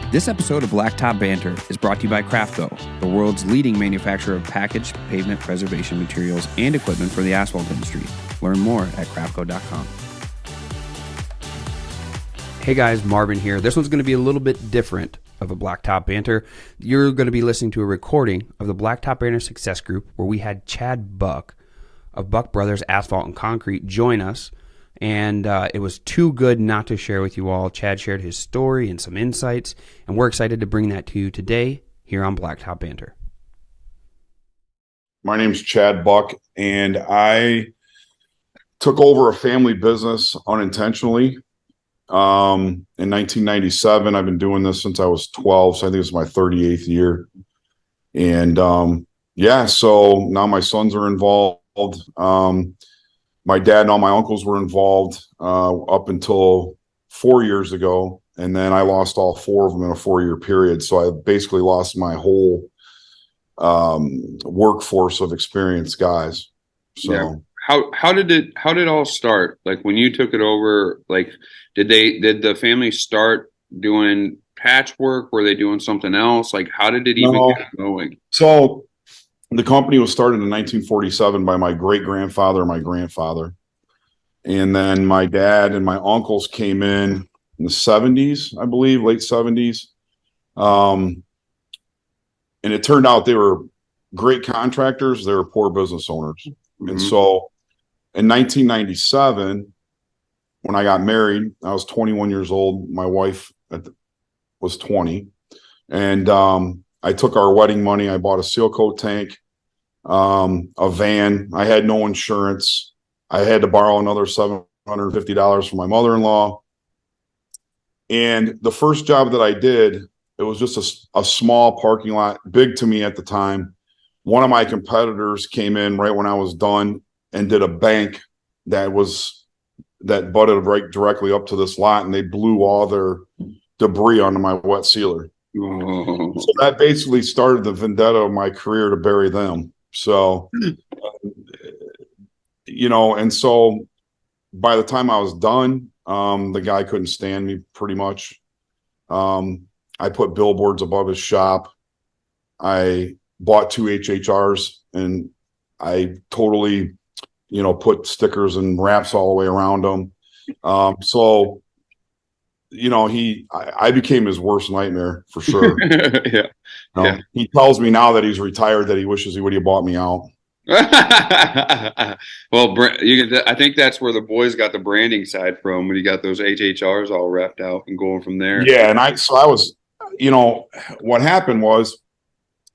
This episode of Blacktop Banter is brought to you by Crafco, the world's leading manufacturer of packaged pavement preservation materials and equipment for the asphalt industry. Learn more at crafco.com. Hey guys, Marvin here. This one's going to be a little bit different of a Blacktop Banter. You're going to be listening to a recording of the Blacktop Banter Success Group where we had Chad Buck of Buck Brothers Asphalt and Concrete join us. And it was too good not to share with you all. Chad shared his story and some insights, and we're excited to bring that to you today here on Blacktop Banter. My name's Chad Buck, and I took over a family business unintentionally in 1997. I've been doing this since I was 12, so I think it's my 38th year. And so now my sons are involved. My dad and all my uncles were involved up until 4 years ago, and then I lost all four of them in a 4-year period. So I basically lost my whole workforce of experienced guys. So yeah. How did it all start? Like when you took it over, like did the family start doing patchwork? Were they doing something else? Like how did it even get going? So the company was started in 1947 by my great-grandfather and my grandfather. And then my dad and my uncles came in the 70s, I believe, late 70s. And it turned out they were great contractors. They were poor business owners. Mm-hmm. And so in 1997, when I got married, I was 21 years old. My wife was 20. And I took our wedding money. I bought a seal coat tank, a van. I had no insurance. I had to borrow another $750 from my mother-in-law. And the first job that I did, it was just a small parking lot, big to me at the time. One of my competitors came in right when I was done and did a bank that butted right directly up to this lot, and they blew all their debris onto my wet sealer. Oh. So that basically started the vendetta of my career to bury them. So, and so by the time I was done, the guy couldn't stand me pretty much. I put billboards above his shop. I bought 2 HHRs and I totally, put stickers and wraps all the way around them. I became his worst nightmare for sure. Yeah. He tells me now that he's retired that he wishes he would have bought me out. Well, I think that's where the boys got the branding side from, when you got those HHRs all wrapped out and going from there. Yeah, and I was, what happened was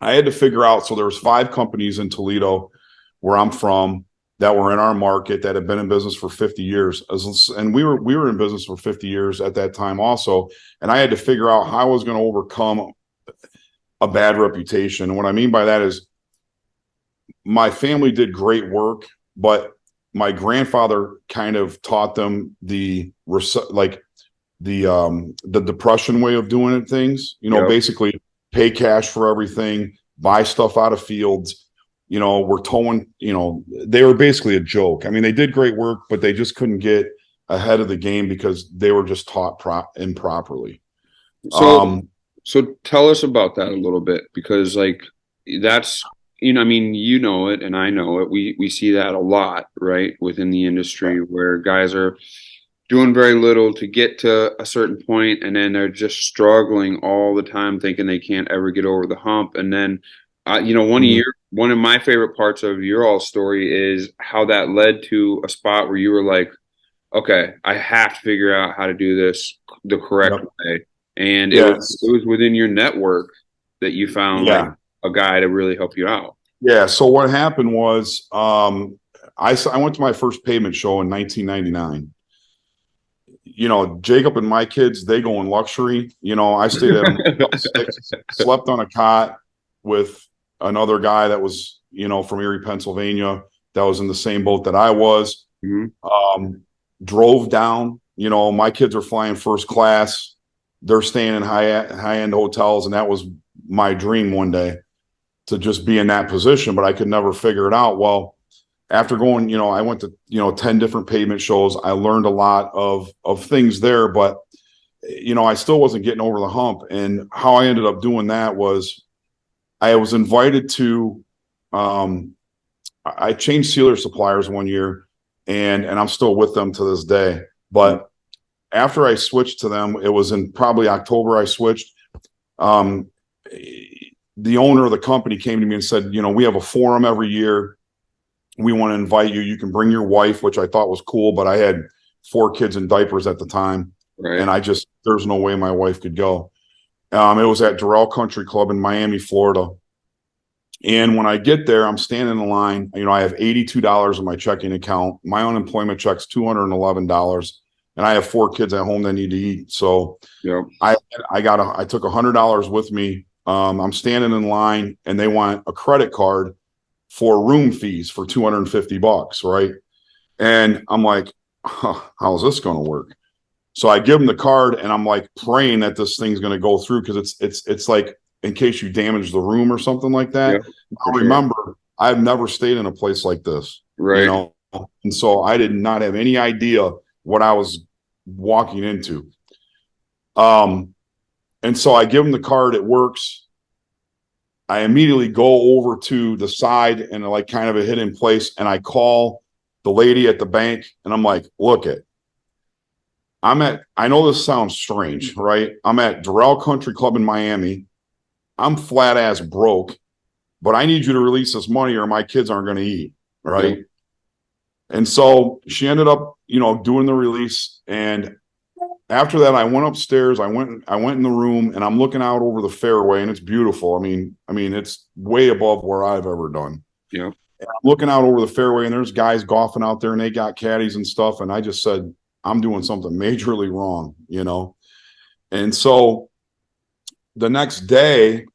I had to figure out. So there was 5 companies in Toledo, where I'm from, that were in our market that had been in business for 50 years. And we were in business for 50 years at that time also. And I had to figure out how I was going to overcome a bad reputation. And what I mean by that is my family did great work, but my grandfather kind of taught them the depression way of doing things, basically pay cash for everything, buy stuff out of fields. We're towing, they were basically a joke. I mean, they did great work, but they just couldn't get ahead of the game because they were just taught improperly. So tell us about that a little bit, because that's, it and I know it. We see that a lot, right, within the industry, where guys are doing very little to get to a certain point, and then they're just struggling all the time, thinking they can't ever get over the hump. And then, one of my favorite parts of your all story is how that led to a spot where you were like, okay, I have to figure out how to do this the correct way. And it was within your network that you found a guy to really help you out. Yeah. So what happened was I went to my first pavement show in 1999. Jacob and my kids, they go in luxury. I stayed at a 6, slept on a cot with another guy that was, from Erie, Pennsylvania, that was in the same boat that I was. Mm-hmm. Drove down, my kids are flying first class. They're staying in high-end hotels. And that was my dream one day, to just be in that position, but I could never figure it out. Well, after going, I went to, 10 different pavement shows. I learned a lot of things there, but I still wasn't getting over the hump. And how I ended up doing that was I was invited to, I changed sealer suppliers one year, and I'm still with them to this day. But after I switched to them, it was in probably October I switched. The owner of the company came to me and said, we have a forum every year. We want to invite you. You can bring your wife, which I thought was cool, but I had 4 kids in diapers at the time. Right. And there's no way my wife could go. It was at Doral Country Club in Miami, Florida. And when I get there, I'm standing in line. I have $82 in my checking account. My unemployment check's $211. And I have 4 kids at home that need to eat. So yep. I took $100 with me. I'm standing in line, and they want a credit card for room fees for $250, right? And I'm like, how's this going to work? So I give them the card, and I'm like praying that this thing's going to go through, because it's like in case you damage the room or something like that. Yep, I remember I've never stayed in a place like this, right? And so I did not have any idea what I was walking into. And so I give them the card, it works. I immediately go over to the side and like kind of a hidden place, and I call the lady at the bank, and I'm like, look I know this sounds strange, right? I'm at Doral Country Club in Miami. I'm flat ass broke, but I need you to release this money or my kids aren't going to eat, right? Yeah. And so she ended up, doing the release. And after that, I went upstairs. I went in the room, and I'm looking out over the fairway, and it's beautiful. I mean, it's way above where I've ever done. Yeah. And I'm looking out over the fairway, and there's guys golfing out there, and they got caddies and stuff. And I just said, I'm doing something majorly wrong, And so the next day,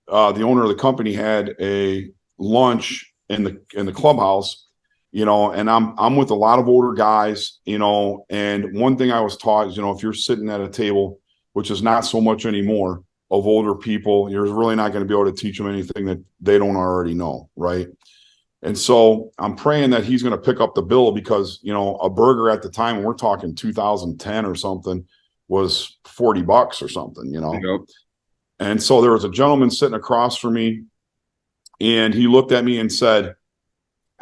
the owner of the company had a lunch in the clubhouse, and I'm with a lot of older guys, and one thing I was taught is, if you're sitting at a table, which is not so much anymore, of older people, you're really not going to be able to teach them anything that they don't already know, right? And so I'm praying that he's going to pick up the bill, because, a burger at the time, and we're talking 2010 or something, was $40 or something, Yep. And so there was a gentleman sitting across from me, and he looked at me and said,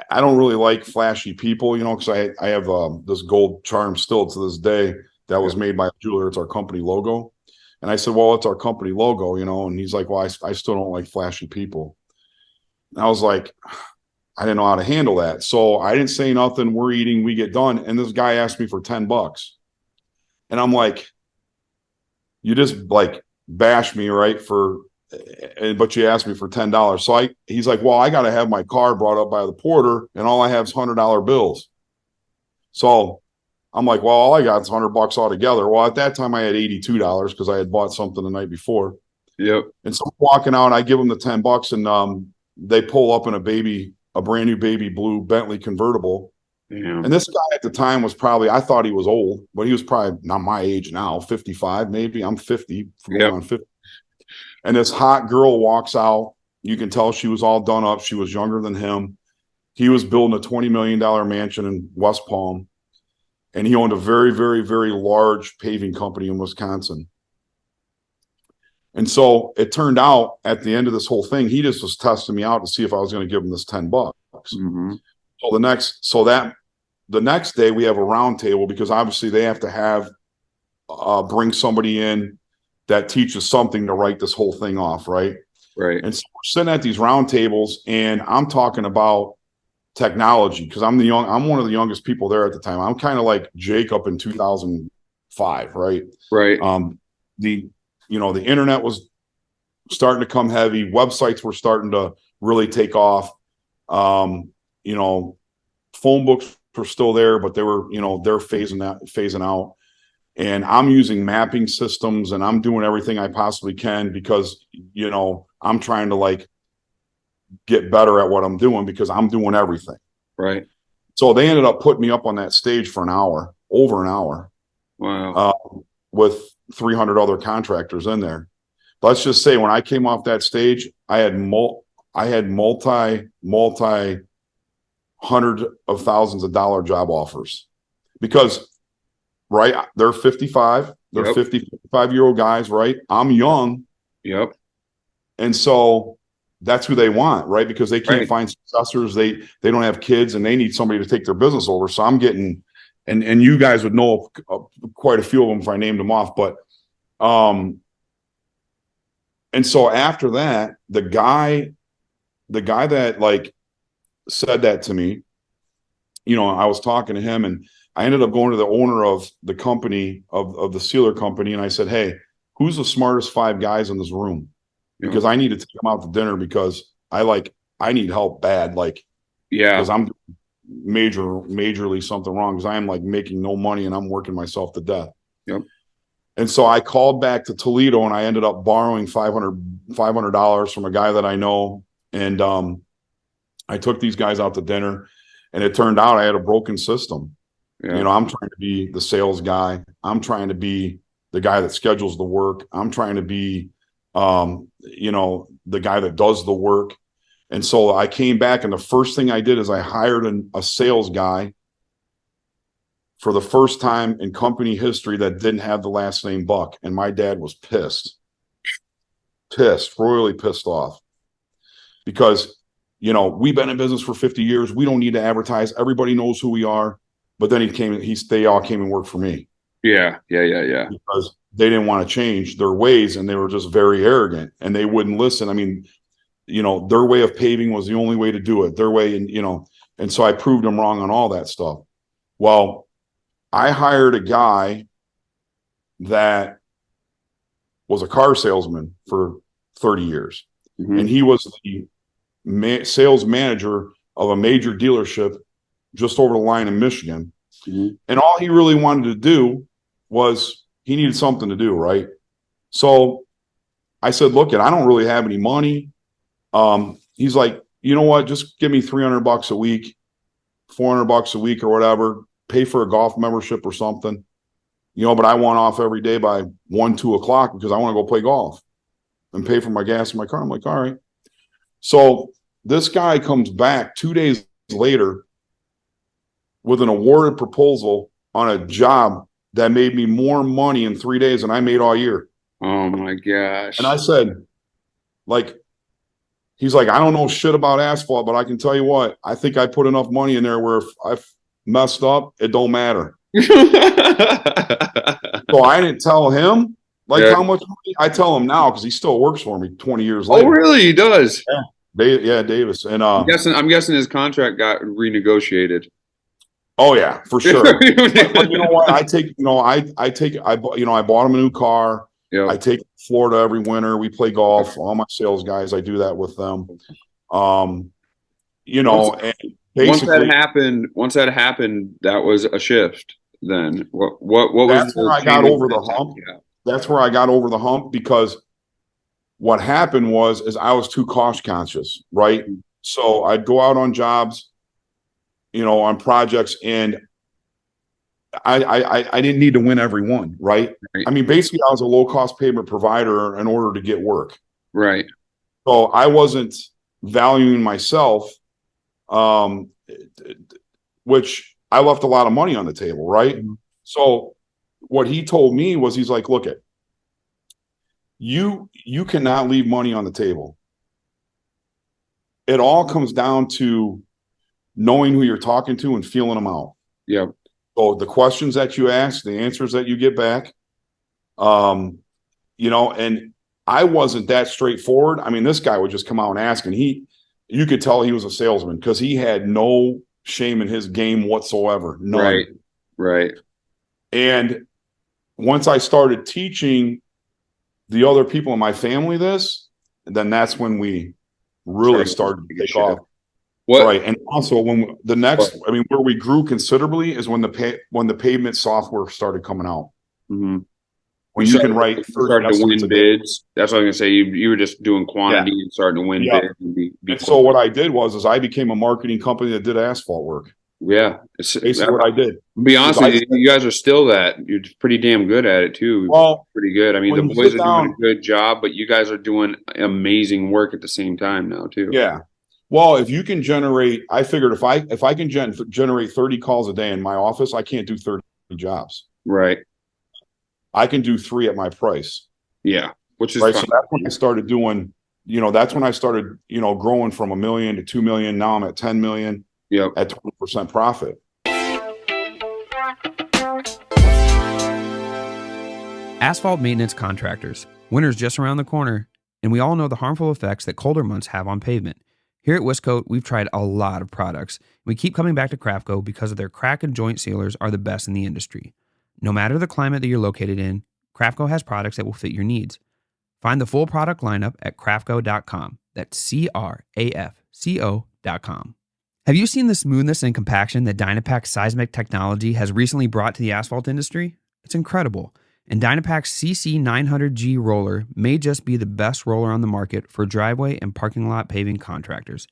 I don't really like flashy people, because I have this gold charm still to this day that was made by a jeweler. It's our company logo. And I said, well, it's our company logo, and he's like, well, I still don't like flashy people. And I was like, I didn't know how to handle that. So I didn't say nothing. We're eating, we get done. And this guy asked me for $10. And I'm like, you just like bash me, right? But you asked me for $10. So he's like, well, I got to have my car brought up by the porter, and all I have is $100 bills. So I'm like, well, all I got is $100 altogether. Well, at that time I had $82 because I had bought something the night before. Yep. And so I'm walking out, I give them the $10, and they pull up in a brand new baby blue Bentley convertible. Yeah. And this guy at the time was probably, I thought he was old, but he was probably not my age now, 55 maybe. I'm 50, going on 50. And this hot girl walks out. You can tell she was all done up. She was younger than him. He was building a $20 million mansion in West Palm. And he owned a very, very, very large paving company in Wisconsin. And so it turned out at the end of this whole thing, he just was testing me out to see if I was going to give him this $10. Mm-hmm. So the next day we have a round table, because obviously they have to have bring somebody in that teaches something to write this whole thing off, right? Right. And so we're sitting at these round tables, and I'm talking about technology, because I'm one of the youngest people there at the time. I'm kind of like Jake up in 2005, right? Right. The internet was starting to come heavy. Websites were starting to really take off. Phone books were still there, but they were, they're phasing out. And I'm using mapping systems, and I'm doing everything I possibly can, because, I'm trying to like get better at what I'm doing, because I'm doing everything. Right. So they ended up putting me up on that stage for over an hour. Wow. With 300 other contractors in there. Let's just say when I came off that stage, I had multi hundred of thousands of dollar job offers, because right, they're 55, They're Yep. 50, 55-year-old guys, right? I'm young. Yep. And so that's who they want, right? Because they can't Right. find successors. They don't have kids and they need somebody to take their business over. So I'm getting, and you guys would know quite a few of them if I named them off, but, and so after that, the guy that like said that to me, you know, I was talking to him and I ended up going to the owner of the company of the sealer company. And I said, hey, who's the smartest 5 guys in this room? Because I need to take them out to dinner because I need help bad. Like, because I'm majorly something wrong because I am like making no money and I'm working myself to death. Yep. And so I called back to Toledo and I ended up borrowing $500 from a guy that I know. And I took these guys out to dinner and it turned out I had a broken system. Yeah. You know, I'm trying to be the sales guy. I'm trying to be the guy that schedules the work. I'm trying to be, you know, the guy that does the work. And so I came back and the first thing I did is I hired a sales guy for the first time in company history that didn't have the last name Buck. And my dad was royally pissed off because, you know, we've been in business for 50 years. We don't need to advertise. Everybody knows who we are. But then they all came and worked for me. Yeah. Because they didn't want to change their ways and they were just very arrogant and they wouldn't listen. I mean, you know, their way of paving was the only way to do it. Their way, and you know, and so I proved them wrong on all that stuff. Well, I hired a guy that was a car salesman for 30 years. Mm-hmm. And he was the sales manager of a major dealership just over the line in Michigan. Mm-hmm. And all he really wanted to do was he needed something to do, right? So I said, look, I don't really have any money. He's like, you know what? Just give me $300 a week, $400 a week or whatever, pay for a golf membership or something, you know, but I want off every day by 1, 2 o'clock because I want to go play golf and pay for my gas in my car. I'm like, all right. So this guy comes back 2 days later with an awarded proposal on a job that made me more money in 3 days than I made all year. Oh my gosh. And I said, like, he's like, I don't know shit about asphalt, but I can tell you what, I think I put enough money in there where if I've messed up, it don't matter. So I didn't tell him how much money. I tell him now because he still works for me 20 years later. Oh, really? He does? Yeah, Davis. And I'm guessing his contract got renegotiated. Oh yeah, for sure. but you know what? I bought him a new car. Yep. I take Florida every winter. We play golf. All my sales guys, I do that with them. You know, and once that happened, that was a shift. Then what was that's where I got over the hump. Yeah. That's where I got over the hump because what happened is I was too cost conscious, right? Mm-hmm. So I'd go out on jobs, you know, on projects, and I didn't need to win every one, right? I mean, basically, I was a low cost pavement provider in order to get work, right? So I wasn't valuing myself, which I left a lot of money on the table, right? Mm-hmm. So what he told me was, he's like, look, you cannot leave money on the table. It all comes down to knowing who you're talking to and feeling them out. Yeah. So the questions that you ask, the answers that you get back, you know, and I wasn't that straightforward. I mean, this guy would just come out and ask, and you could tell he was a salesman because he had no shame in his game whatsoever. None. Right. And once I started teaching the other people in my family this, then that's when we really started to take off. What? Right. And also when where we grew considerably is when the pavement software started coming out. Mm-hmm. When you can write, started to win bids. That's what I was gonna say. You were just doing quantity and starting to win bids. And so what I did was I became a marketing company that did asphalt work. Yeah, it's basically what I did. To be honest with you, you guys are still you're pretty damn good at it too. Well, pretty good. I mean, the boys are doing a good job, but you guys are doing amazing work at the same time now too. Yeah. Well, if you can generate, I figured if I can generate 30 calls a day in my office, I can't do 30 jobs. Right. I can do 3 at my price. Yeah. Which is Right. fine. So that's when I started doing, that's when I started, growing from $1 million to 2 million. Now I'm at 10 million Yep. at 20% profit. Asphalt maintenance contractors. Winter's just around the corner, and we all know the harmful effects that colder months have on pavement. Here at Wiscoat, we've tried a lot of products. We keep coming back to Craftco because of their crack and joint sealers are the best in the industry. No matter the climate that you're located in, Craftco has products that will fit your needs. Find the full product lineup at craftco.com. That's CRAFCO.com. Have you seen the smoothness and compaction that Dynapack's seismic technology has recently brought to the asphalt industry? It's incredible. And Dynapack's CC900G roller may just be the best roller on the market for driveway and parking lot paving contractors.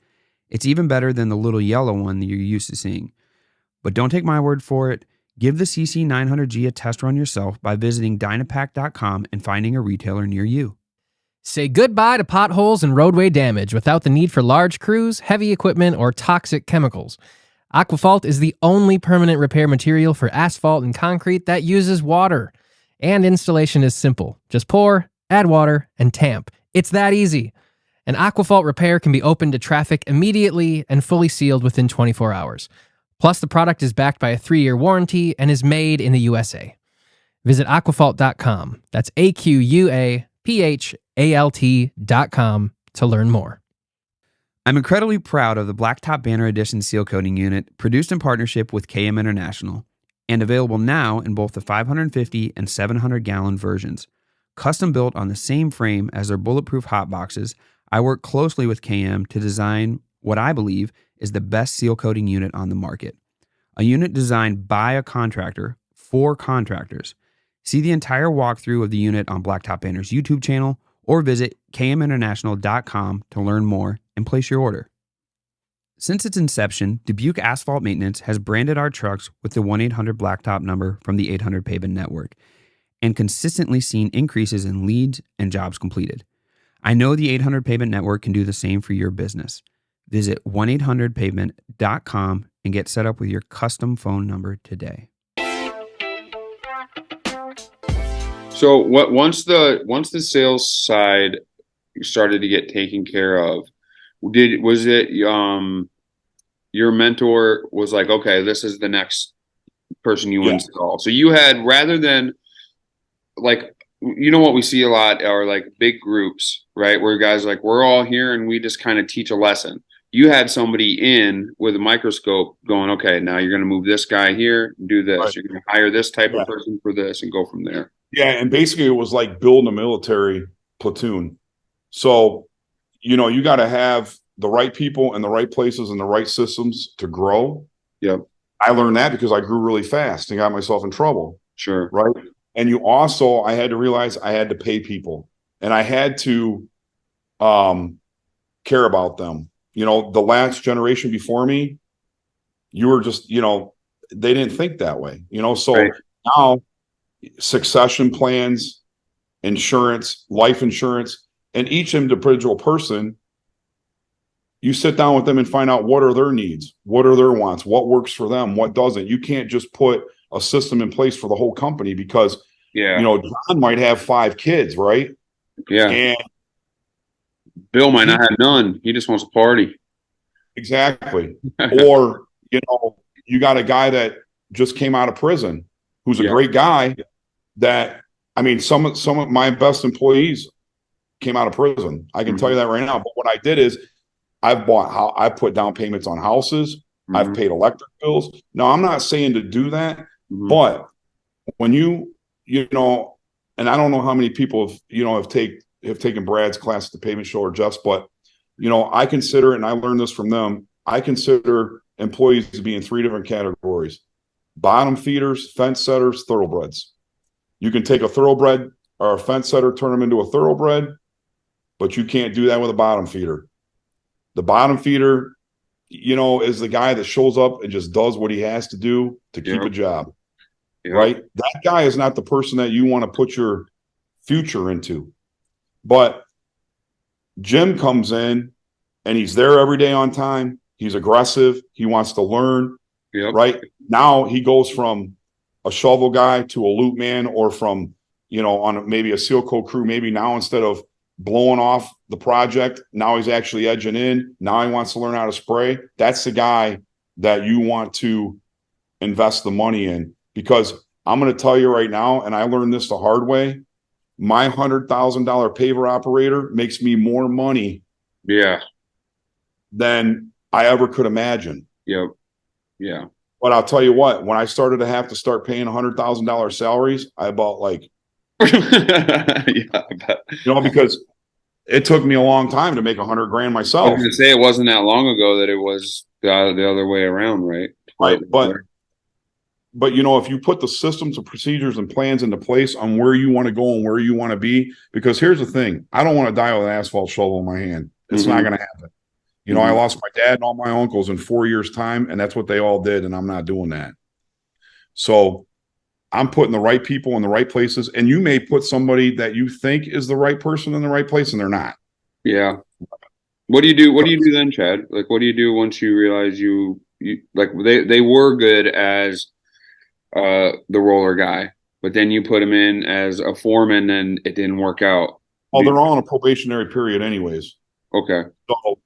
It's even better than the little yellow one that you're used to seeing. But don't take my word for it. Give the CC900G a test run yourself by visiting Dynapack.com and finding a retailer near you. Say goodbye to potholes and roadway damage without the need for large crews, heavy equipment, or toxic chemicals. Aquafalt is the only permanent repair material for asphalt and concrete that uses water. And installation is simple. Just pour, add water, and tamp. It's that easy. An Aquafalt repair can be opened to traffic immediately and fully sealed within 24 hours. Plus, the product is backed by a 3-year warranty and is made in the USA. Visit aquafalt.com. That's AQUAPHALT.com to learn more. I'm incredibly proud of the Blacktop Banter Edition seal coating unit produced in partnership with KM International and available now in both the 550 and 700 gallon versions. Custom built on the same frame as their bulletproof hot boxes, I work closely with KM to design what I believe is the best seal coating unit on the market. A unit designed by a contractor for contractors. See the entire walkthrough of the unit on Blacktop Banter's YouTube channel or visit kminternational.com to learn more and place your order. Since its inception, Dubuque Asphalt Maintenance has branded our trucks with the 1-800-BLACKTOP number from the 800 Pavement Network and consistently seen increases in leads and jobs completed. I know the 800 Pavement Network can do the same for your business. Visit 1-800-pavement.com and get set up with your custom phone number today. So once the sales side started to get taken care of, was it your mentor was like, okay, this is the next person you install. So you had, rather than like, what we see a lot are like big groups, right? Where guys like, we're all here and we just kind of teach a lesson. You had somebody in with a microscope going, okay, now you're going to move this guy here, do this. Right. You're going to hire this type of person for this and go from there. Yeah. And basically it was like building a military platoon. So, you got to have the right people in the right places and the right systems to grow. Yep. I learned that because I grew really fast and got myself in trouble. Sure. Right. And I had to realize I had to pay people and I had to care about them. The last generation before me, you were just, they didn't think that way, so right. Now succession plans, insurance, life insurance, and each individual person, you sit down with them and find out what are their needs, what are their wants, what works for them, what doesn't. You can't just put a system in place for the whole company because, John might have 5 kids, right? Yeah. And Bill might not have none. He just wants to party. Exactly. Or, you got a guy that just came out of prison who's a great guy that, some of my best employees came out of prison. I can tell you that right now. But what I did is I put down payments on houses. I've paid electric bills. Now, I'm not saying to do that, but when and I don't know how many people have taken Brad's class at the Pavement Show or Jeff's, but I consider it, and I learned this from them, I consider employees to be in 3 different categories: bottom feeders, fence setters, thoroughbreds. You can take a thoroughbred or a fence setter, turn them into a thoroughbred, but you can't do that with a bottom feeder. The bottom feeder, is the guy that shows up and just does what he has to do to keep a job, right? That guy is not the person that you want to put your future into. But Jim comes in and he's there every day on time. He's aggressive. He wants to learn, right? Now he goes from a shovel guy to a loop man, or from on maybe a seal coat crew, maybe now instead of blowing off the project, now he's actually edging in. Now he wants to learn how to spray. That's the guy that you want to invest the money in, because I'm going to tell you right now, and I learned this the hard way, my $100,000 paver operator makes me more money than I ever could imagine. Yep. Yeah. But I'll tell you what, when I started to have to start paying $100,000 salaries, I bought like, because it took me a long time to make $100,000 I myself. was going to say, it wasn't that long ago that it was the other way around, right? Right. But if you put the systems and procedures and plans into place on where you want to go and where you want to be, because here's the thing, I don't want to die with an asphalt shovel in my hand. It's not going to happen. I lost my dad and all my uncles in 4 years' time, and that's what they all did, and I'm not doing that. So I'm putting the right people in the right places, and you may put somebody that you think is the right person in the right place, and they're not. Yeah. What do you do? What do you do then, Chad? Like, what do you do once you realize you like they were good as the roller guy, but then you put him in as a foreman and it didn't work out? Well, they're all in a probationary period anyways. Okay. So,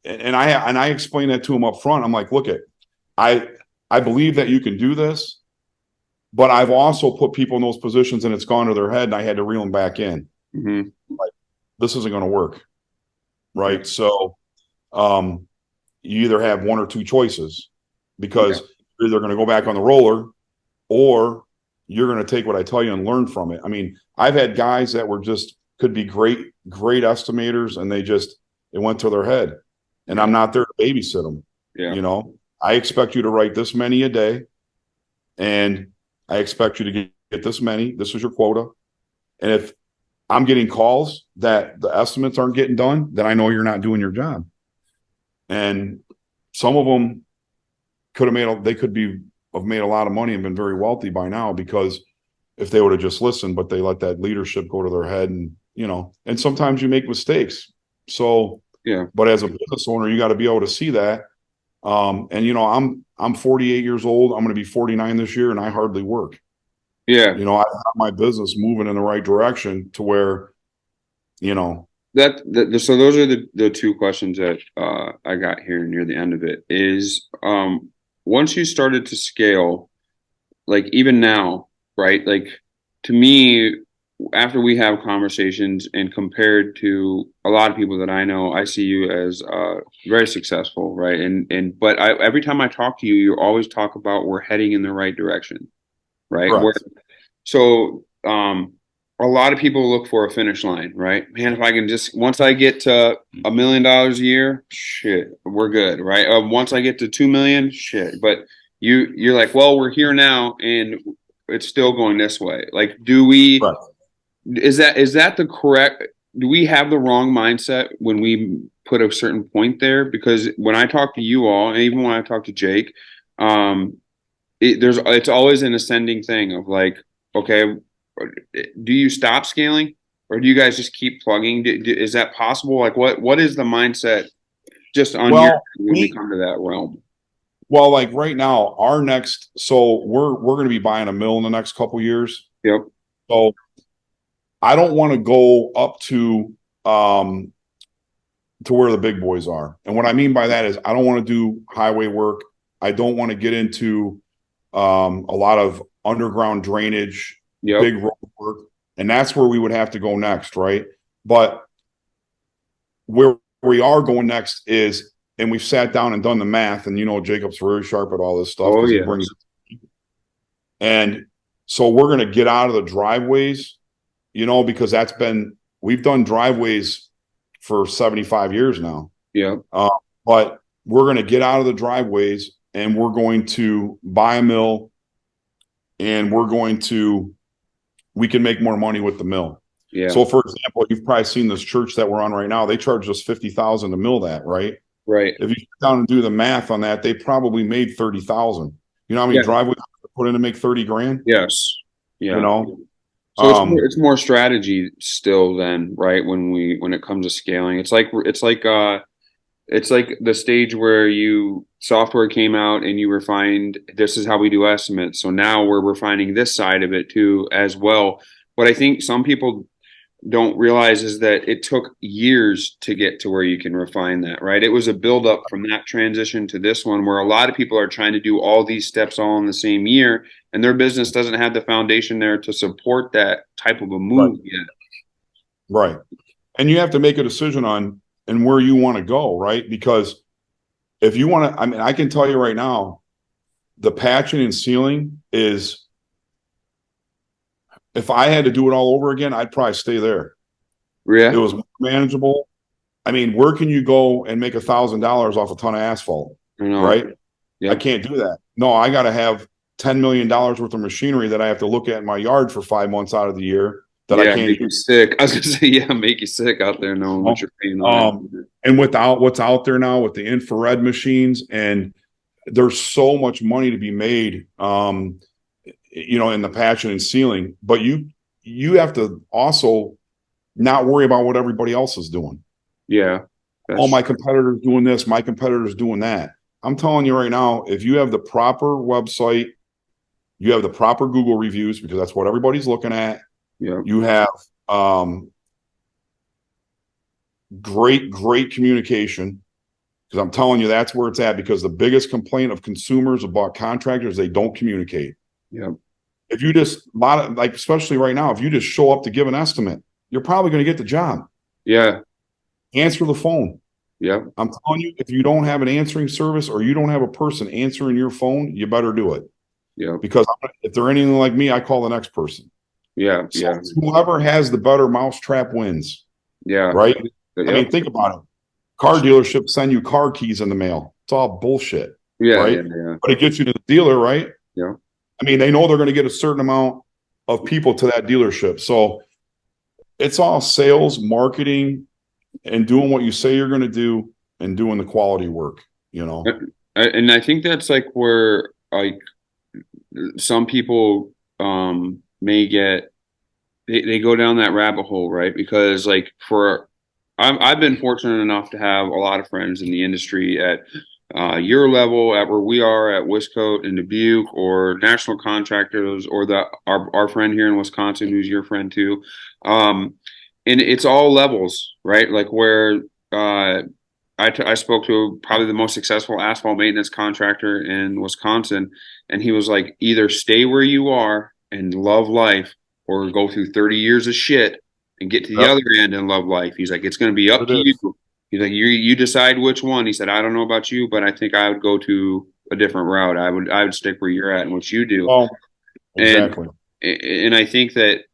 and I explained that to him up front. I'm like, look, I believe that you can do this, but I've also put people in those positions and it's gone to their head and I had to reel them back in. Like, this isn't going to work. Right. So, you either have one or two choices, because you're either going to go back on the roller or you're going to take what I tell you and learn from it. I mean, I've had guys that were could be great estimators, and it went to their head, and I'm not there to babysit them. Yeah. I expect you to write this many a day, and I expect you to get this many. This is your quota. And if I'm getting calls that the estimates aren't getting done, then I know you're not doing your job. And some of them could have made a lot of money and been very wealthy by now, because if they would have just listened, but they let that leadership go to their head, and and sometimes you make mistakes. So but as a business owner, you got to be able to see that. And I'm 48 years old. I'm going to be 49 this year, and I hardly work. I have my business moving in the right direction to where, so those are the two questions that I got here near the end of it is, once you started to scale, like even now, right? Like, to me, after we have conversations and compared to a lot of people that I know, I see you as very successful, right? But every time I talk to you, you always talk about we're heading in the right direction, right? A lot of people look for a finish line, right? Man, if I can once I get to $1 million a year, shit, we're good, right? Once I get to 2 million, shit. But you're like, well, we're here now, and it's still going this way. Like, is that the correct? Do we have the wrong mindset when we put a certain point there? Because when I talk to you all, and even when I talk to Jake, it's always an ascending thing of like, okay, do you stop scaling, or do you guys just keep plugging? Is that possible? Like, what is the mindset just on when we come to that realm? Well, like right now, we're going to be buying a mill in the next couple of years. Yep. So I don't want to go up to where the big boys are. And what I mean by that is I don't want to do highway work. I don't want to get into a lot of underground drainage, big road work. And that's where we would have to go next, right? But where we are going next is, and we've sat down and done the math, and Jacob's very sharp at all this stuff. Oh, yeah. And so we're going to get out of the driveways, because we've done driveways for 75 years now. Yeah. But we're going to get out of the driveways, and we're going to buy a mill, and we can make more money with the mill. Yeah. So for example, you've probably seen this church that we're on right now. They charge us $50,000 to mill that, right? Right. If you sit down and do the math on that, they probably made $30,000. You know how many driveways put in to make $30,000? Yes. Yeah. So it's more strategy still then, right? When it comes to scaling, it's like the stage where you software came out and you refined, this is how we do estimates. So now we're refining this side of it too as well. What I think some people don't realize is that it took years to get to where you can refine that, right? It was a buildup from that transition to this one, where a lot of people are trying to do all these steps all in the same year, and their business doesn't have the foundation there to support that type of a move yet. Right. And you have to make a decision on and where you want to go, right? Because if you want to, I mean, I can tell you right now, the patching and sealing is, if I had to do it all over again, I'd probably stay there. Yeah. It was manageable. I mean, where can you go and make $1,000 off a ton of asphalt? Right? Yeah. I can't do that. No, I got to have $10 million worth of machinery that I have to look at in my yard for 5 months out of the year that I can't make you sick. I was gonna say, make you sick out there knowing what you're paying on. And without what's out there now with the infrared machines, and there's so much money to be made, in the patching and sealing, but you have to also not worry about what everybody else is doing. Yeah. All my competitors doing this, my competitors doing that. I'm telling you right now, if you have the proper website, you have the proper Google reviews, because that's what everybody's looking at. Yeah. You have great communication, because I'm telling you, that's where it's at, because the biggest complaint of consumers about contractors, they don't communicate. Yeah. If you just, especially right now, if you just show up to give an estimate, you're probably going to get the job. Yeah. Answer the phone. Yeah. I'm telling you, if you don't have an answering service or you don't have a person answering your phone, you better do it. Yeah. Because if they're anything like me, I call the next person. Yeah. So yeah. whoever has the better mousetrap wins. Yeah. Right? Yeah. I mean, think about it. Car dealerships send you car keys in the mail. It's all bullshit. Yeah. Right? Yeah. But it gets you to the dealer, right? Yeah. I mean, they know they're going to get a certain amount of people to that dealership. So it's all sales, marketing, and doing what you say you're going to do and doing the quality work, And I think that's like where some people may get, they go down that rabbit hole, right? Because I've been fortunate enough to have a lot of friends in the industry at your level, at where we are at Wiscote and Dubuque, or national contractors, or our friend here in Wisconsin, who's your friend too. And it's all levels, right? Like where I spoke to probably the most successful asphalt maintenance contractor in Wisconsin, and he was like, either stay where you are and love life, or go through 30 years of shit and get to the other end and love life. He's like, it's going to be up to you. He's like, you decide which one. He said, I don't know about you, but I think I would go to a different route. I would stick where you're at and what you do. Oh, exactly. And I think that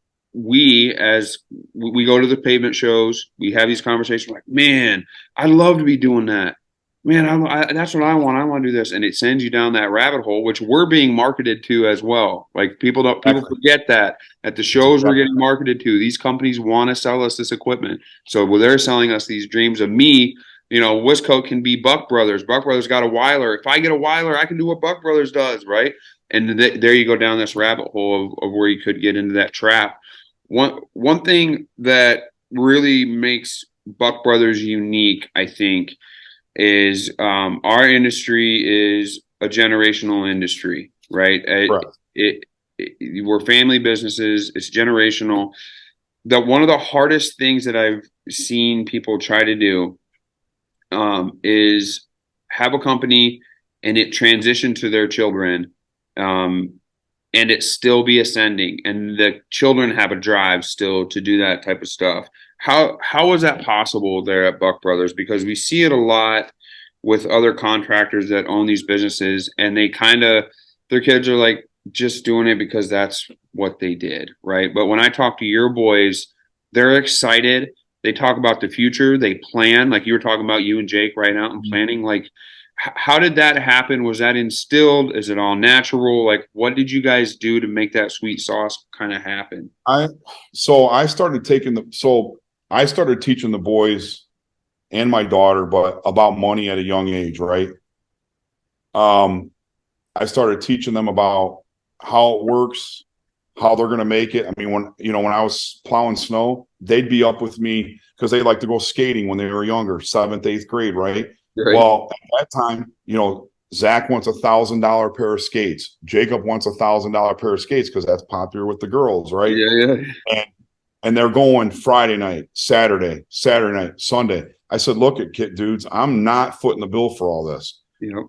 as we go to the pavement shows, we have these conversations like, man, I'd love to be doing that. Man, that's what I want. I want to do this. And it sends you down that rabbit hole, which we're being marketed to as well. Like people forget that at the shows we're getting marketed to. These companies want to sell us this equipment. So they're selling us these dreams of me. Wiscote can be Buck Brothers. Buck Brothers got a Weiler. If I get a Weiler, I can do what Buck Brothers does, right? And there you go down this rabbit hole of where you could get into that trap. One thing that really makes Buck Brothers unique, I think, is our industry is a generational industry, right? We're family businesses. It's generational. One of the hardest things that I've seen people try to do is have a company and it transition to their children, and it still be ascending, and the children have a drive still to do that type of stuff. How is that possible there at Buck Brothers? Because we see it a lot with other contractors that own these businesses, and their kids are like just doing it because that's what they did, right? But when I talk to your boys, they're excited. They talk about the future. They plan, like you were talking about, you and Jake right out and planning. Like, how did that happen? Was that instilled? Is it all natural? Like, what did you guys do to make that sweet sauce kind of happen? I started teaching the boys and my daughter, but about money at a young age, right? I started teaching them about how it works, how they're going to make it. I mean, when I was plowing snow, they'd be up with me because they like to go skating when they were younger, 7th, 8th grade, right? Well, at that time, Zach wants $1,000 pair of skates. Jacob wants $1,000 pair of skates because that's popular with the girls, right? Yeah. And they're going Friday night, Saturday night, Sunday. I said, look at kid dudes, I'm not footing the bill for all this. Yep.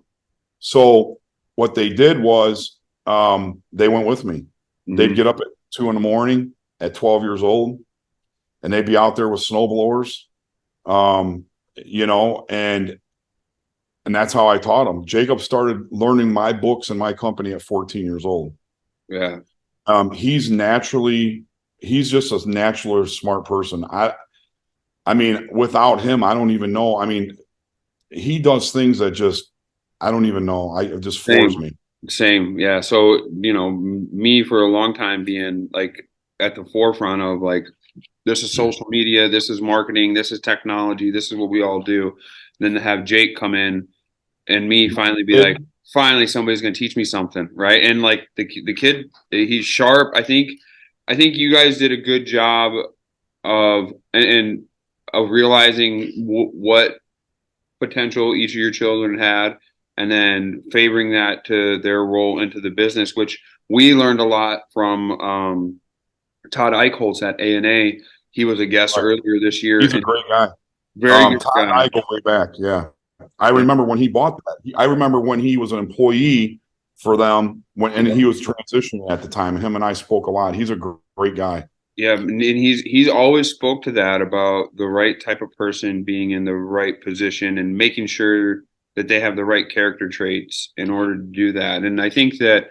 So what they did was they went with me. They'd get up at 2 a.m. at 12 years old, and they'd be out there with snowblowers, you know, and that's how I taught them. Jacob started learning my books and my company at 14 years old. Yeah. He's just a naturally smart person. I mean, without him, I don't even know. I mean, he does things that just, I don't even know. It just floors me. Same. Yeah. So, you know, me for a long time being like at the forefront of like, this is social media, this is marketing, this is technology, this is what we all do. And then to have Jake come in and me finally be like, finally somebody's going to teach me something. Right. And like the kid, he's sharp. I think you guys did a good job of realizing what potential each of your children had, and then favoring that to their role into the business, which we learned a lot from Todd Eichholz at A&A. He was a guest earlier this year. He's a great guy. Very good Todd guy. and I go way back. Yeah. I remember when he bought that. I remember when he was an employee for them and he was transitioning at the time. Him and I spoke a lot. He's a great guy. Yeah, and he's always spoke to that about the right type of person being in the right position and making sure that they have the right character traits in order to do that. And I think that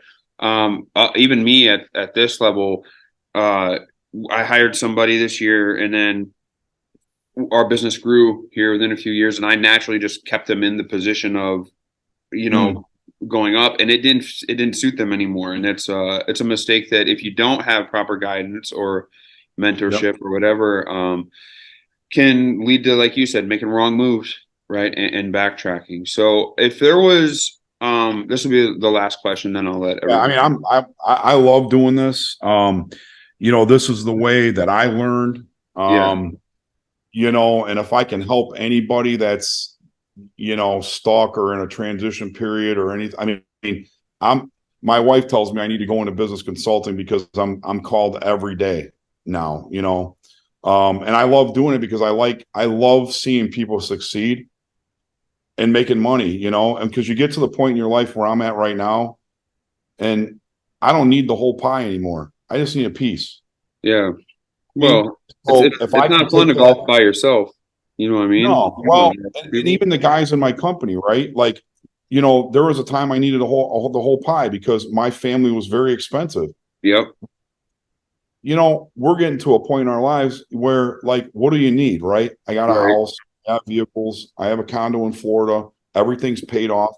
even me at this level, I hired somebody this year, and then our business grew here within a few years, and I naturally just kept them in the position of, you know, going up, and it didn't suit them anymore. And it's a mistake that if you don't have proper guidance or mentorship or whatever, can lead to, like you said, making wrong moves, right, and backtracking. So if there was, this will be the last question, then I'll let everybody. I mean, I love doing this. You know, this is the way that I learned. You know, and if I can help anybody that's, you know, stuck or in a transition period or anything, I mean, my wife tells me I need to go into business consulting because I'm called every day now, you know. And I love doing it because I love seeing people succeed and making money, you know, and because you get to the point in your life where I'm at right now, and I don't need the whole pie anymore. I just need a piece. Yeah. Well, so it's not fun to golf by yourself. You know what I mean? No, well, and even the guys in my company, right? Like, you know, there was a time I needed the whole pie because my family was very expensive. Yep. You know, we're getting to a point in our lives where, like, what do you need, right? I got a house, I have vehicles, I have a condo in Florida, everything's paid off.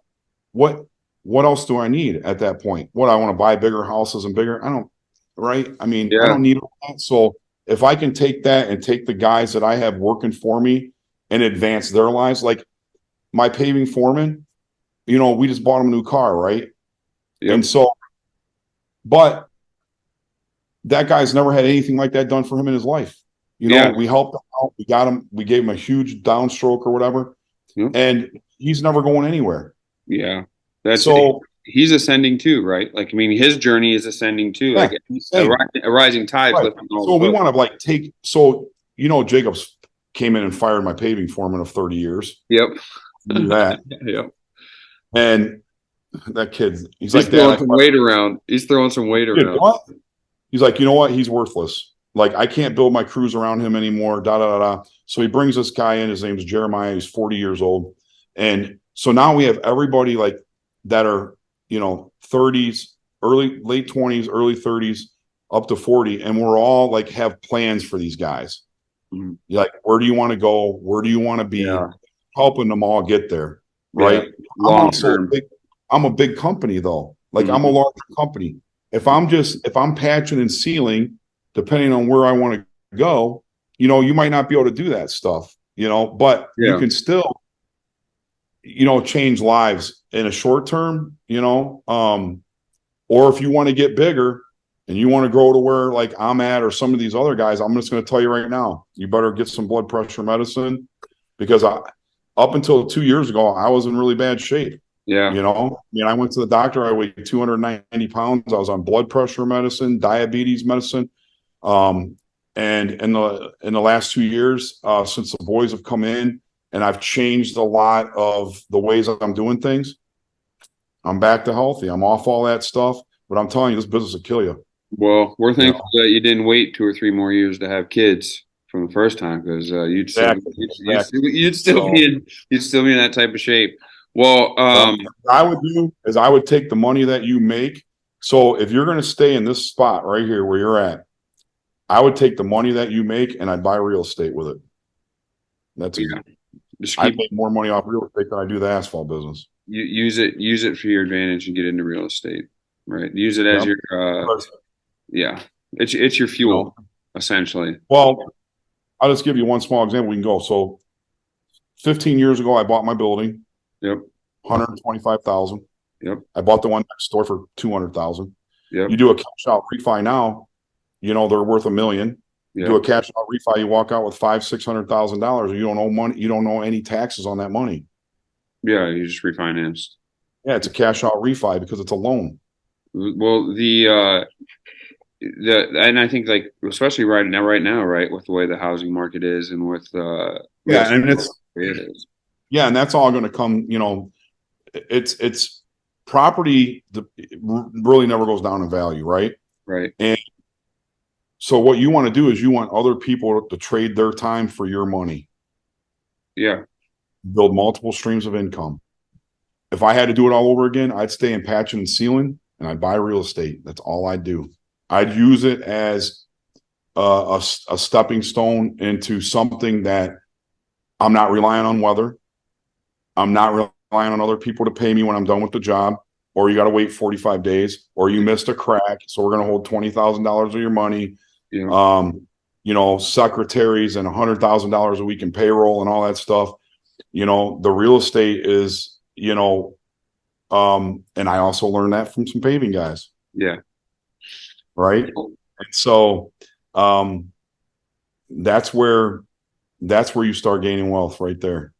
What else do I need at that point? What, I want to buy bigger houses and bigger? I don't, right? I mean, I don't need all that. So if I can take that and take the guys that I have working for me and advance their lives, like my paving foreman, you know, we just bought him a new car, right? Yep. And so, but that guy's never had anything like that done for him in his life. You know, we helped him out, we got him, we gave him a huge downstroke or whatever, and he's never going anywhere. Yeah. That's so he's ascending too, right? Like, I mean, his journey is ascending too. Like a rising tide. Right. So we want to like take, so, you know, Jacobs came in and fired my paving foreman of 30 years. Yep. Do that. Yep. And that kid, he's like throwing some weight around. He's throwing some weight around. What? He's like, you know what? He's worthless. Like, I can't build my crews around him anymore. Da da da da. So he brings this guy in. His name's Jeremiah. He's 40 years old. And so now we have everybody like that are, you know, 30s, late 20s, early 30s, up to 40. And we're all like have plans for these guys. Mm-hmm. Like, where do you want to go? Where do you want to be? Yeah. Helping them all get there. Right. Yeah. I'm a big company though. Like I'm a large company. If I'm patching and sealing, depending on where I want to go, you know, you might not be able to do that stuff, you know, but you can still, you know, change lives in a short term, you know, or if you want to get bigger and you want to grow to where like I'm at, or some of these other guys, I'm just going to tell you right now, you better get some blood pressure medicine, because up until 2 years ago, I was in really bad shape. Yeah. You know, I mean, I went to the doctor. I weighed 290 pounds. I was on blood pressure medicine, diabetes medicine. And in the last 2 years, since the boys have come in and I've changed a lot of the ways I'm doing things, I'm back to healthy. I'm off all that stuff. But I'm telling you, this business will kill you. Well, we're thankful that you didn't wait 2 or 3 more years to have kids from the first time, because you'd still be in that type of shape. Well, what I would do is I would take the money that you make. So if you're going to stay in this spot right here where you're at, I would take the money that you make and I'd buy real estate with it. That's easy. I'd make more money off real estate than I do the asphalt business. You use it for your advantage and get into real estate, right? Use it as your it's your fuel, essentially. Well, I'll just give you one small example. We can go. So 15 years ago, I bought my building. Yep. 125,000. Yep. I bought the one next door for 200,000. Yep. You do a cash out refi now, you know, they're worth $1 million. Yep. Do a cash out refi, you walk out with $500,000-$600,000. You don't owe money. You don't owe any taxes on that money. Yeah, you just refinanced. Yeah, it's a cash out refi because it's a loan. Well, and I think, like, especially right now, right, with the way the housing market is and with and that's all going to come. You know, it's property really never goes down in value, right? Right. And so what you want to do is you want other people to trade their time for your money. Yeah. Build multiple streams of income. If I had to do it all over again, I'd stay in patching and sealing and I'd buy real estate. That's all I'd do. I'd use it as a stepping stone into something that I'm not relying on weather. I'm not relying on other people to pay me when I'm done with the job, or you got to wait 45 days, or you missed a crack. So we're going to hold $20,000 of your money. Yeah. You know, secretaries and $100,000 a week in payroll and all that stuff. You know, the real estate is, you know, and I also learned that from some paving guys. Yeah. Right. And so that's where you start gaining wealth right there.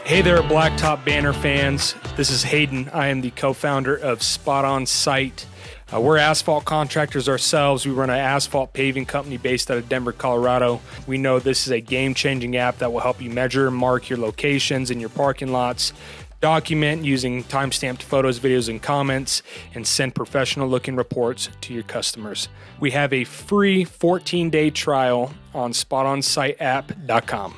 Hey there, Blacktop Banter fans. This is Hayden. I am the co-founder of Spot On Site. We're asphalt contractors ourselves. We run an asphalt paving company based out of Denver, Colorado. We know this is a game-changing app that will help you measure and mark your locations in your parking lots, document using time-stamped photos, videos, and comments, and send professional-looking reports to your customers. We have a free 14-day trial on spotonsiteapp.com.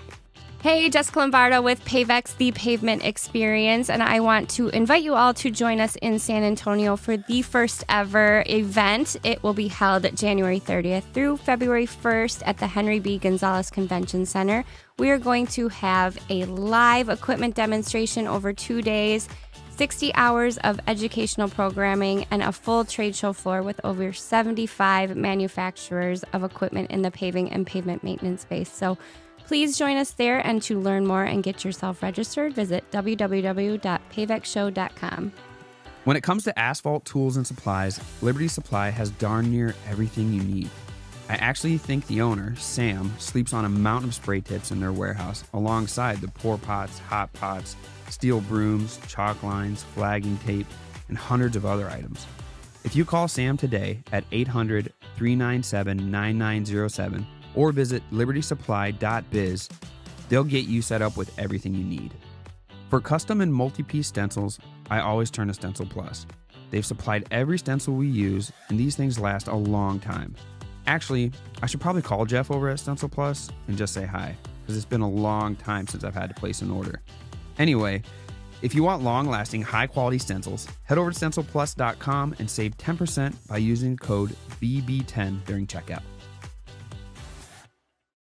Hey, Jessica Lombardo with Pavex, the Pavement Experience, and I want to invite you all to join us in San Antonio for the first ever event. It will be held January 30th through February 1st at the Henry B. Gonzalez Convention Center. We are going to have a live equipment demonstration over 2 days, 60 hours of educational programming, and a full trade show floor with over 75 manufacturers of equipment in the paving and pavement maintenance space. So please join us there, and to learn more and get yourself registered, visit www.pavexshow.com. When it comes to asphalt tools and supplies, Liberty Supply has darn near everything you need. I actually think the owner, Sam, sleeps on a mountain of spray tips in their warehouse alongside the pour pots, hot pots, steel brooms, chalk lines, flagging tape, and hundreds of other items. If you call Sam today at 800-397-9907 or visit libertysupply.biz, they'll get you set up with everything you need. For custom and multi-piece stencils, I always turn to Stencil Plus. They've supplied every stencil we use, and these things last a long time. Actually, I should probably call Jeff over at Stencil Plus and just say hi, because it's been a long time since I've had to place an order. Anyway, if you want long-lasting, high-quality stencils, head over to stencilplus.com and save 10% by using code BB10 during checkout.